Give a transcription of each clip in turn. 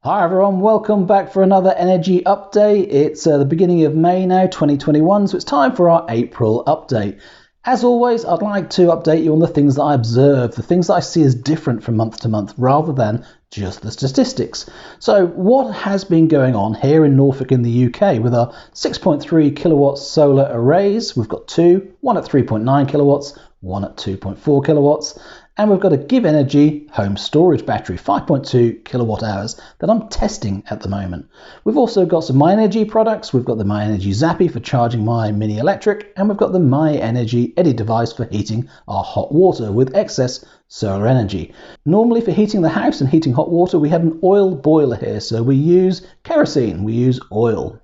Hi everyone, welcome back for another energy update. It's the beginning of May now, 2021, so it's time for our April update. As always, I'd like to update you on the things that I observe, the things that I see as different from month to month, rather than just the statistics. So what has been going on here in Norfolk in the UK with our 6.3 kilowatt solar arrays? We've got two, one at 3.9 kilowatts, one at 2.4 kilowatts. And we've got a Givenergy home storage battery, 5.2 kilowatt hours, that I'm testing at the moment. We've also got some Myenergi products. We've got the Myenergi Zappi for charging my mini electric, and we've got the Myenergi Eddi device for heating our hot water with excess solar energy. Normally for heating the house and heating hot water, we have an oil boiler here, so we use kerosene, we use oil.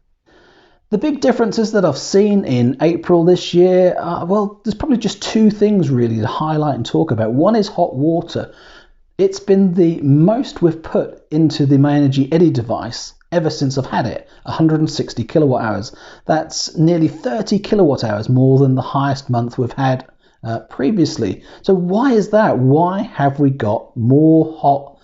The big differences that I've seen in April this year, well, there's probably just two things really to highlight and talk about. One is hot water. It's been the most we've put into the Myenergi Eddi device ever since I've had it, 160 kilowatt hours. That's nearly 30 kilowatt hours more than the highest month we've had previously. So why is that? Why have we got more hot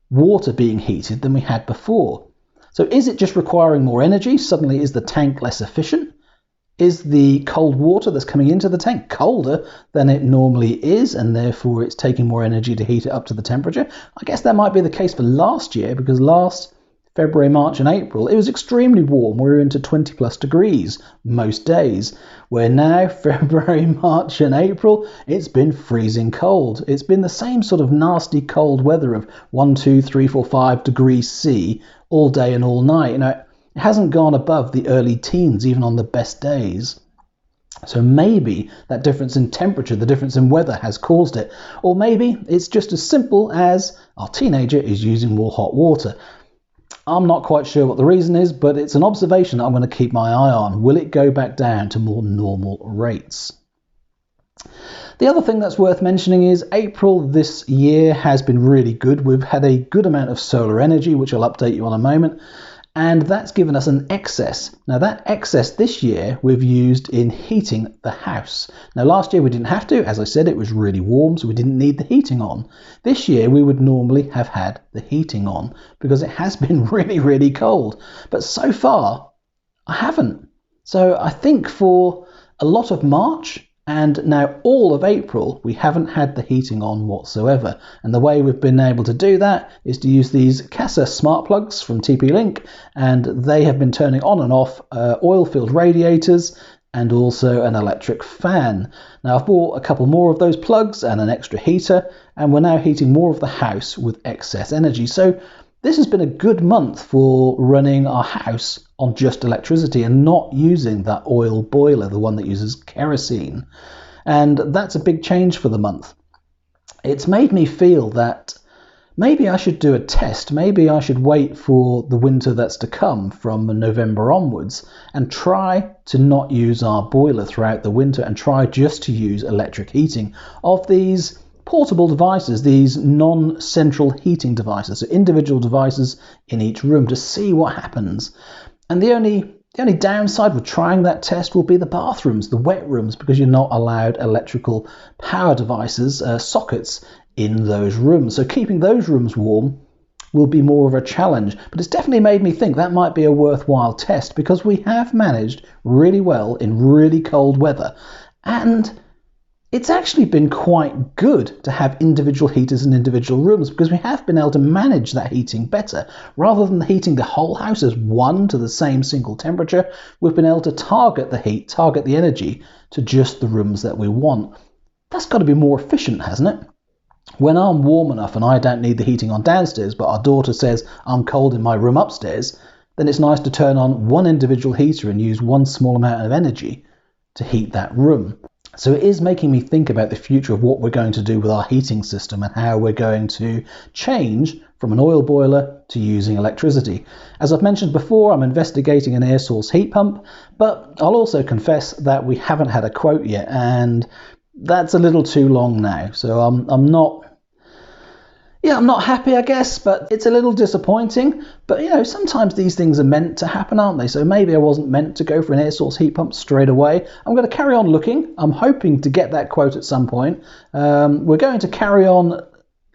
water being heated than we had before? So is it just requiring more energy? Suddenly is the tank less efficient? Is the cold water that's coming into the tank colder than it normally is, and therefore it's taking more energy to heat it up to the temperature? I guess that might be the case for last year, because last February, March and April, it was extremely warm. We were into 20 plus degrees most days. Where now, February, March and April, it's been freezing cold. It's been the same sort of nasty cold weather of 1, 2, 3, 4, 5 degrees C all day and all night. You know, it hasn't gone above the early teens, even on the best days. So maybe that difference in temperature, the difference in weather has caused it. Or maybe it's just as simple as our teenager is using more hot water. I'm not quite sure what the reason is, but it's an observation that I'm going to keep my eye on. Will it go back down to more normal rates? The other thing that's worth mentioning is April this year has been really good. We've had a good amount of solar energy, which I'll update you on in a moment, and that's given us an excess. Now that excess this year we've used in heating the house. Now last year we didn't have to, as I said, it was really warm, so we didn't need the heating on. This year we would normally have had the heating on because it has been really, really cold. But so far I haven't. So I think for a lot of March and now all of April, we haven't had the heating on whatsoever. And the way we've been able to do that is to use these kwhs smart plugs from TP-Link, and they have been turning on and off oil-filled radiators and also an electric fan. Now I've bought a couple more of those plugs and an extra heater, and we're now heating more of the house with excess energy. So this has been a good month for running our house on just electricity and not using that oil boiler, the one that uses kerosene. And that's a big change for the month. It's made me feel that maybe I should do a test. Maybe I should wait for the winter that's to come from November onwards and try to not use our boiler throughout the winter and try just to use electric heating of these portable devices, these non-central heating devices, so individual devices in each room, to see what happens. And the only downside with trying that test will be the bathrooms, the wet rooms, because you're not allowed electrical power devices, sockets in those rooms. So keeping those rooms warm will be more of a challenge. But it's definitely made me think that might be a worthwhile test, because we have managed really well in really cold weather. And it's actually been quite good to have individual heaters in individual rooms, because we have been able to manage that heating better. Rather than heating the whole house as one to the same single temperature, we've been able to target the heat, target the energy to just the rooms that we want. That's got to be more efficient, hasn't it? When I'm warm enough and I don't need the heating on downstairs, but our daughter says I'm cold in my room upstairs, then it's nice to turn on one individual heater and use one small amount of energy to heat that room. So it is making me think about the future of what we're going to do with our heating system and how we're going to change from an oil boiler to using electricity. As I've mentioned before, I'm investigating an air source heat pump, but I'll also confess that we haven't had a quote yet, and that's a little too long now. So I'm not happy, I guess, but it's a little disappointing. But, you know, sometimes these things are meant to happen, aren't they? So maybe I wasn't meant to go for an air source heat pump straight away. I'm going to carry on looking. I'm hoping to get that quote at some point. We're going to carry on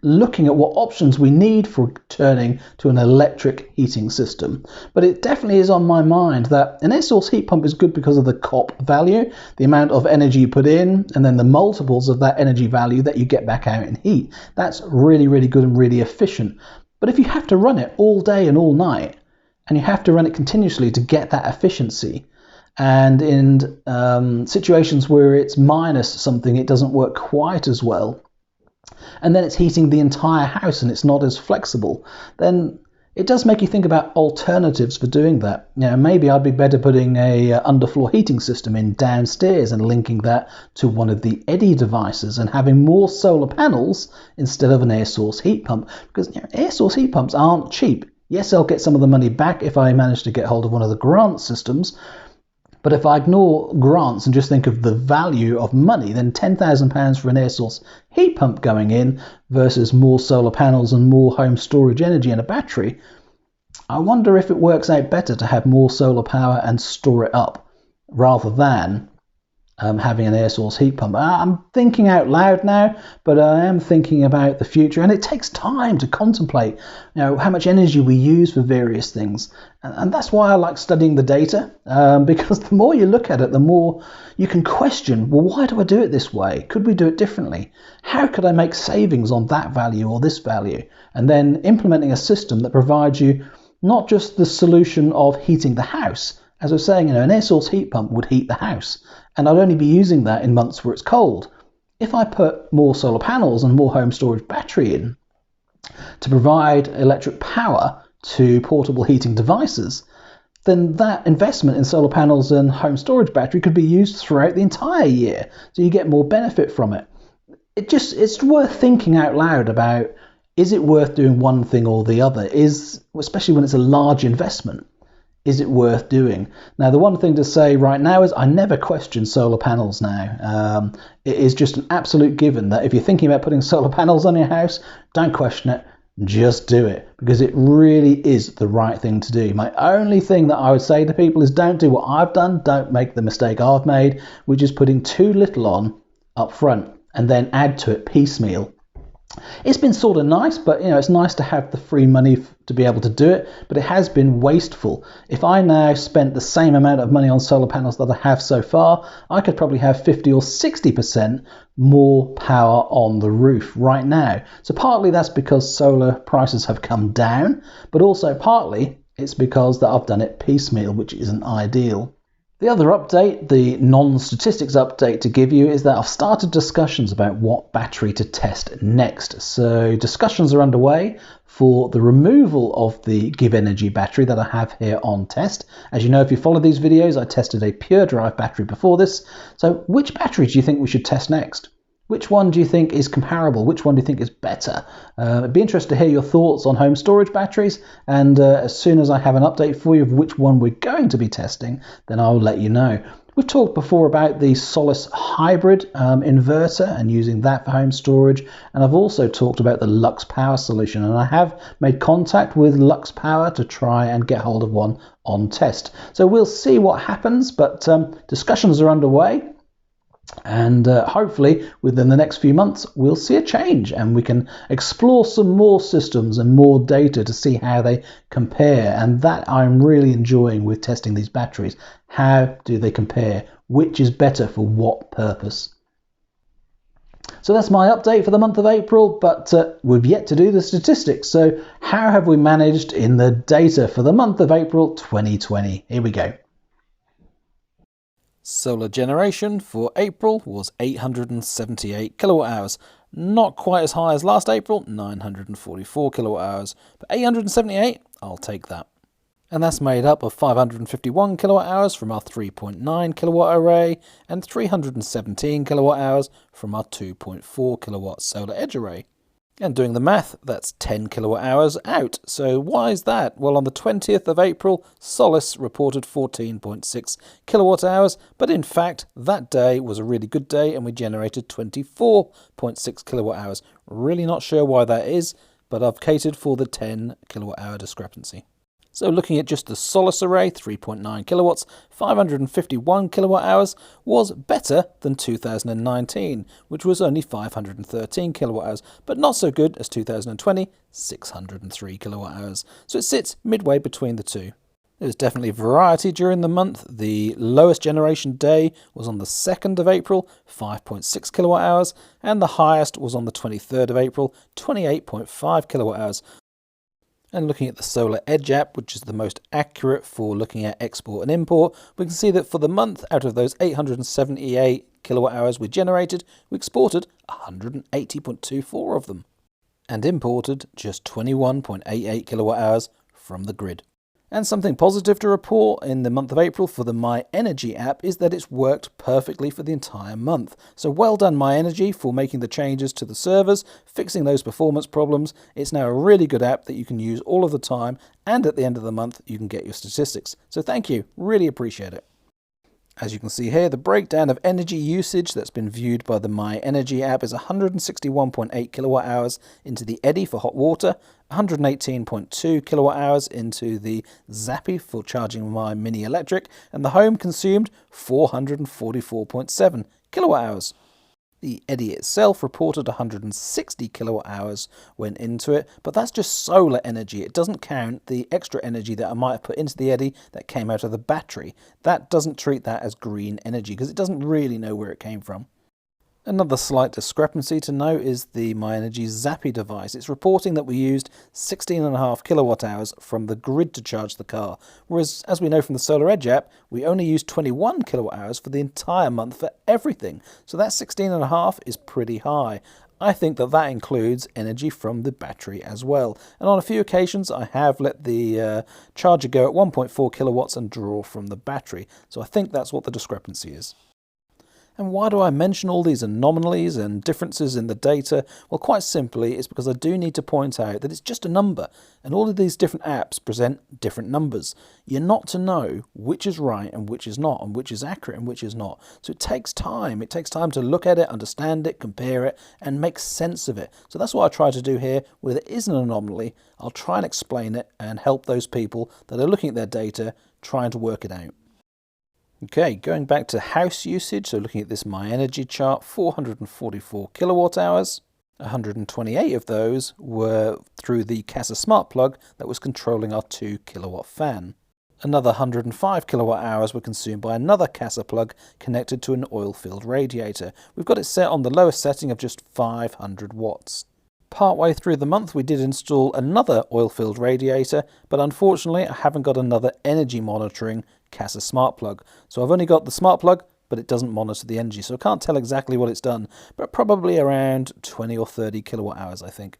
looking at what options we need for turning to an electric heating system. But it definitely is on my mind that an air source heat pump is good because of the COP value, the amount of energy you put in, and then the multiples of that energy value that you get back out in heat. That's really, really good and really efficient. But if you have to run it all day and all night, and you have to run it continuously to get that efficiency, and in situations where it's minus something, it doesn't work quite as well, and then it's heating the entire house and it's not as flexible, then it does make you think about alternatives for doing that. You know, maybe I'd be better putting a underfloor heating system in downstairs and linking that to one of the Eddi devices and having more solar panels instead of an air source heat pump, because air source heat pumps aren't cheap. Yes, I'll get some of the money back if I manage to get hold of one of the grant systems. But if I ignore grants and just think of the value of money, then £10,000 for an air source heat pump going in versus more solar panels and more home storage energy and a battery, I wonder if it works out better to have more solar power and store it up rather than having an air source heat pump. I'm thinking out loud now, but I am thinking about the future, and it takes time to contemplate how much energy we use for various things. And that's why I like studying the data, because the more you look at it, the more you can question, well, why do I do it this way? Could we do it differently? How could I make savings on that value or this value? And then implementing a system that provides you not just the solution of heating the house. As I was saying, an air source heat pump would heat the house, and I'd only be using that in months where it's cold. If I put more solar panels and more home storage battery in to provide electric power to portable heating devices, then that investment in solar panels and home storage battery could be used throughout the entire year, so you get more benefit from it. It's worth thinking out loud about, is it worth doing one thing or the other, especially when it's a large investment. Is it worth doing? Now, the one thing to say right now is I never question solar panels now. It is just an absolute given that if you're thinking about putting solar panels on your house, don't question it, just do it, because it really is the right thing to do. My only thing that I would say to people is don't do what I've done, don't make the mistake I've made, which is putting too little on up front and then add to it piecemeal. It's been sort of nice, but it's nice to have the free money to be able to do it, but it has been wasteful. If I now spent the same amount of money on solar panels that I have so far, I could probably have 50 or 60% more power on the roof right now. So partly that's because solar prices have come down, but also partly it's because that I've done it piecemeal, which isn't ideal. The other update, the non-statistics update to give you, is that I've started discussions about what battery to test next. So discussions are underway for the removal of the Givenergy battery that I have here on test. As you know, if you follow these videos, I tested a pure drive battery before this. So which battery do you think we should test next? Which one do you think is comparable? Which one do you think is better? I'd be interested to hear your thoughts on home storage batteries, and as soon as I have an update for you of which one we're going to be testing, then I'll let you know. We've talked before about the Solis hybrid inverter and using that for home storage, and I've also talked about the Lux Power solution, and I have made contact with Lux Power to try and get hold of one on test. So we'll see what happens, but discussions are underway. And hopefully within the next few months we'll see a change and we can explore some more systems and more data to see how they compare, and that I'm really enjoying with testing these batteries. How do they compare? Which is better for what purpose? So that's my update for the month of April, but we've yet to do the statistics. So how have we managed in the data for the month of April 2020? Here we go. Solar generation for April was 878 kilowatt hours. Not quite as high as last April, 944 kilowatt hours, but 878, I'll take that. And that's made up of 551 kilowatt hours from our 3.9 kilowatt array and 317 kilowatt hours from our 2.4 kilowatt Solaredge array. And doing the math, that's 10 kilowatt hours out. So why is that? Well, on the 20th of April, Solis reported 14.6 kilowatt hours, but in fact, that day was a really good day and we generated 24.6 kilowatt hours. Really not sure why that is, but I've catered for the 10 kilowatt hour discrepancy. So looking at just the Solis array, 3.9 kilowatts, 551 kilowatt hours, was better than 2019, which was only 513 kilowatt hours, but not so good as 2020, 603 kilowatt hours. So it sits midway between the two. There's definitely variety during the month. The lowest generation day was on the 2nd of April, 5.6 kilowatt hours, and the highest was on the 23rd of April, 28.5 kilowatt hours. And looking at the Solaredge app, which is the most accurate for looking at export and import, we can see that for the month, out of those 878 kilowatt hours we generated, we exported 180.24 of them and imported just 21.88 kilowatt hours from the grid. And something positive to report in the month of April for the Myenergi app is that it's worked perfectly for the entire month. So well done Myenergi for making the changes to the servers, fixing those performance problems. It's now a really good app that you can use all of the time, and at the end of the month you can get your statistics. So thank you, really appreciate it. As you can see here, the breakdown of energy usage that's been viewed by the Myenergi app is 161.8 kilowatt hours into the Eddi for hot water, 118.2 kilowatt hours into the Zappi for charging my mini electric, and the home consumed 444.7 kilowatt hours. The Eddi itself reported 160 kilowatt hours went into it, but that's just solar energy. It doesn't count the extra energy that I might have put into the Eddi that came out of the battery. That doesn't treat that as green energy because it doesn't really know where it came from. Another slight discrepancy to note is the Myenergi Zappi device. It's reporting that we used 16.5 kilowatt hours from the grid to charge the car, whereas as we know from the Solaredge app, we only used 21 kilowatt hours for the entire month for everything. So that 16.5 is pretty high. I think that that includes energy from the battery as well. And on a few occasions, I have let the charger go at 1.4 kilowatts and draw from the battery. So I think that's what the discrepancy is. And why do I mention all these anomalies and differences in the data? Well, quite simply, it's because I do need to point out that it's just a number, and all of these different apps present different numbers. You're not to know which is right and which is not, and which is accurate and which is not. So it takes time. It takes time to look at it, understand it, compare it, and make sense of it. So that's what I try to do here. Where there is an anomaly, I'll try and explain it and help those people that are looking at their data trying to work it out. Okay, going back to house usage, so looking at this Myenergi chart, 444 kilowatt hours, 128 of those were through the Casa smart plug that was controlling our 2 kilowatt fan. Another 105 kilowatt hours were consumed by another Casa plug connected to an oil-filled radiator. We've got it set on the lowest setting of just 500 watts. Partway through the month we did install another oil-filled radiator, but unfortunately I haven't got another energy monitoring Casa smart plug. So I've only got the smart plug, but it doesn't monitor the energy, so I can't tell exactly what it's done, but probably around 20 or 30 kilowatt hours I think.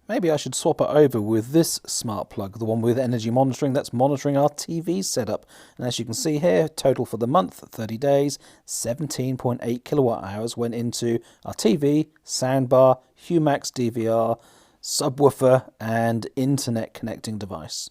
Maybe I should swap it over with this smart plug, the one with energy monitoring that's monitoring our TV setup. And as you can see here, total for the month, 30 days, 17.8 kilowatt hours went into our TV, soundbar, Humax DVR, subwoofer and internet connecting device.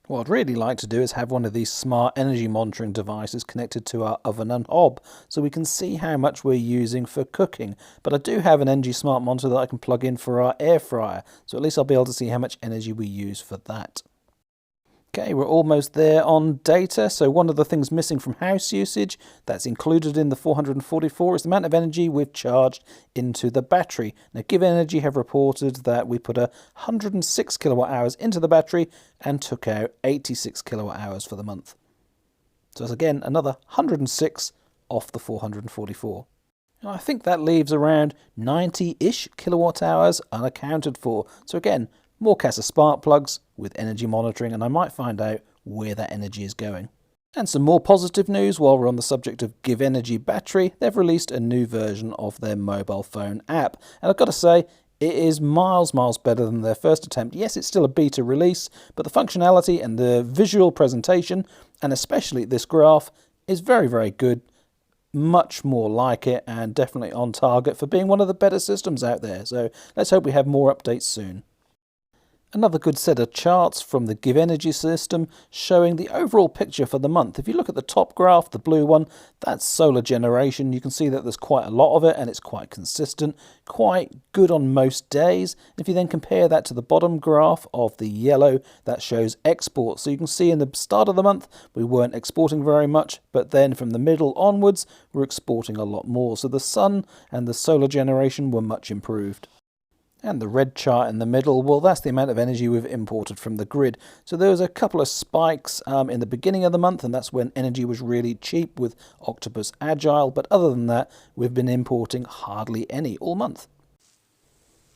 What I'd really like to do is have one of these smart energy monitoring devices connected to our oven and hob so we can see how much we're using for cooking. But I do have an energy smart monitor that I can plug in for our air fryer, so at least I'll be able to see how much energy we use for that. Okay, we're almost there on data. So one of the things missing from house usage that's included in the 444 is the amount of energy we've charged into the battery. Now, Givenergy have reported that we put 106 kilowatt hours into the battery and took out 86 kilowatt hours for the month. So that's again another 106 off the 444. And I think that leaves around 90-ish kilowatt hours unaccounted for. So again, more Casa spark plugs with energy monitoring, and I might find out where that energy is going. And some more positive news while we're on the subject of Givenergy battery. They've released a new version of their mobile phone app, and I've got to say it is miles better than their first attempt. Yes, it's still a beta release, but the functionality and the visual presentation, and especially this graph, is very good. Much more like it, and definitely on target for being one of the better systems out there. So let's hope we have more updates soon. Another good set of charts from the Givenergy system showing the overall picture for the month. If you look at the top graph, the blue one, that's solar generation. You can see that there's quite a lot of it and it's quite consistent, quite good on most days. If you then compare that to the bottom graph of the yellow, that shows exports. So you can see in the start of the month, we weren't exporting very much, but then from the middle onwards, we're exporting a lot more. So the sun and the solar generation were much improved. And the red chart in the middle, well, that's the amount of energy we've imported from the grid. So there was a couple of spikes in the beginning of the month, and that's when energy was really cheap with OCTOPUS Agile. But other than that, we've been importing hardly any all month.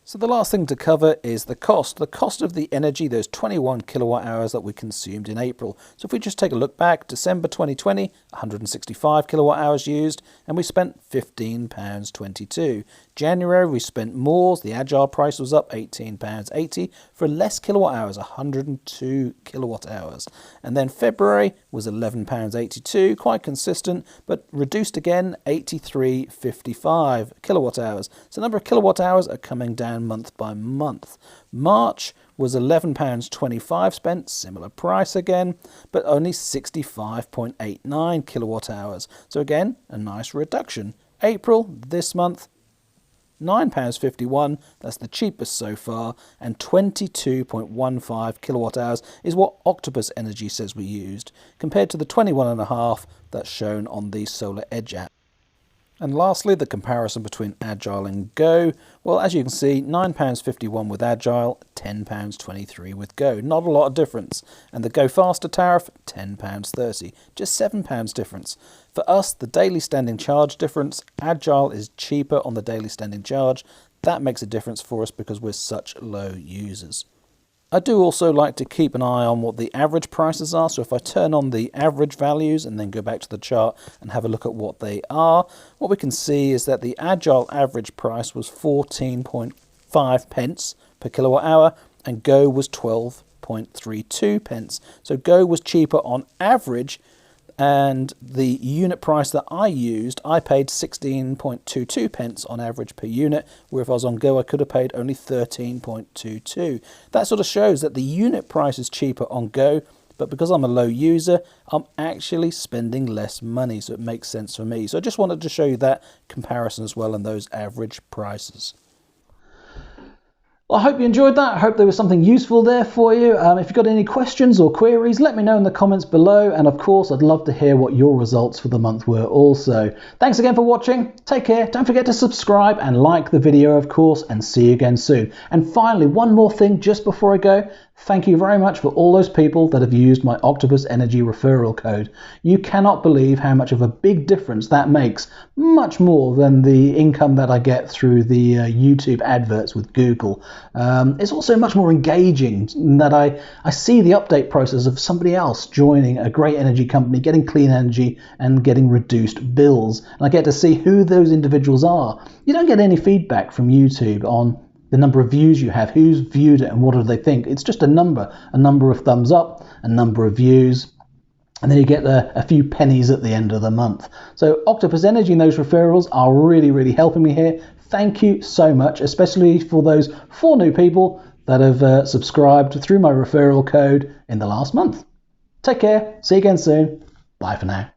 So the last thing to cover is the cost. The cost of the energy, those 21 kilowatt hours that we consumed in April. So if we just take a look back, December 2020, 165 kilowatt hours used, and we spent £15.22. January, we spent more. The Agile price was up £18.80 for less kilowatt hours, 102 kilowatt hours. And then February was £11.82, quite consistent, but reduced again, 83.55 kilowatt hours. So the number of kilowatt hours are coming down month by month. March was £11.25 spent, similar price again, but only 65.89 kilowatt hours. So again, a nice reduction. April, this month, £9.51, that's the cheapest so far, and 22.15 kilowatt hours is what OCTOPUS Energy says we used, compared to the 21.5 that's shown on the Solaredge app. And lastly, the comparison between Agile and Go. Well, as you can see, £9.51 with Agile, £10.23 with Go. Not a lot of difference. And the Go Faster tariff, £10.30. Just £7 difference. For us, the daily standing charge difference, Agile is cheaper on the daily standing charge. That makes a difference for us because we're such low users. I do also like to keep an eye on what the average prices are. So if I turn on the average values and then go back to the chart and have a look at what they are, what we can see is that the Agile average price was 14.5 pence per kilowatt hour and Go was 12.32 pence. So Go was cheaper on average, and the unit price that I used, I paid 16.22 pence on average per unit, where if I was on Go, I could have paid only 13.22. That sort of shows that the unit price is cheaper on Go, but because I'm a low user, I'm actually spending less money, so it makes sense for me. So I just wanted to show you that comparison as well and those average prices. Well, I hope you enjoyed that. I hope there was something useful there for you. If you've got any questions or queries, let me know in the comments below. And of course, I'd love to hear what your results for the month were also. Thanks again for watching. Take care. Don't forget to subscribe and like the video, of course, and see you again soon. And finally, one more thing just before I go. Thank you very much for all those people that have used my OCTOPUS Energy referral code. You cannot believe how much of a big difference that makes, much more than the income that I get through the YouTube adverts with Google. It's also much more engaging in that I see the update process of somebody else joining a great energy company, getting clean energy and getting reduced bills. And I get to see who those individuals are. You don't get any feedback from YouTube on the number of views you have, who's viewed it and what do they think. It's just a number of thumbs up, a number of views, and then you get a few pennies at the end of the month. So OCTOPUS Energy and those referrals are really, really helping me here. Thank you so much, especially for those 4 new people that have subscribed through my referral code in the last month. Take care, see you again soon. Bye for now.